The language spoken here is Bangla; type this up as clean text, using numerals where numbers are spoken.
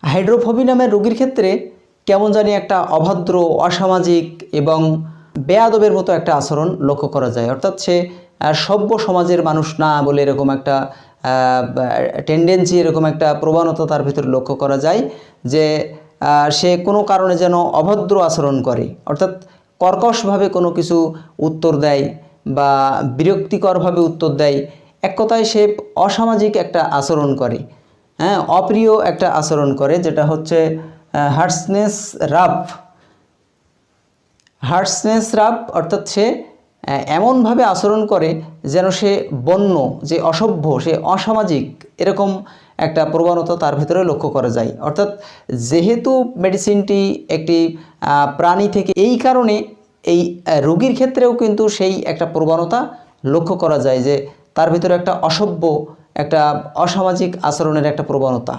হাইড্রোফোবিয়া নামের রোগীর ক্ষেত্রে কেমন জানি একটা অভদ্র, অসামাজিক এবং বেয়াদবের মতো একটা আচরণ লক্ষ্য করা যায়। অর্থাৎ সে সভ্য সমাজের মানুষ না বলে এরকম একটা টেন্ডেন্সি, এরকম একটা প্রবণতা তার ভিতরে লক্ষ্য করা যায় যে সে কোনো কারণে যেন অভদ্র আচরণ করে, অর্থাৎ কর্কশভাবে কোনো কিছু উত্তর দেয় বা বিরক্তিকরভাবে উত্তর দেয়। এক কথায় সে অসামাজিক একটা আচরণ করে, হ্যাঁ, অপ্রিয় একটা আচরণ করে, যেটা হচ্ছে হার্সনেস রাফ। অর্থাৎ সে এমনভাবে আচরণ করে যেন সে বন্য, যে অসভ্য, সে অসামাজিক, এরকম একটা প্রবণতা তার ভিতরে লক্ষ্য করা যায়। অর্থাৎ যেহেতু মেডিসিনটি একটি প্রাণী থেকে, এই কারণে এই রোগীর ক্ষেত্রেও কিন্তু সেই একটা প্রবণতা লক্ষ্য করা যায় যে তার ভিতরে একটা অসভ্য, একটা অসামাজিক আচরণের একটা প্রবণতা।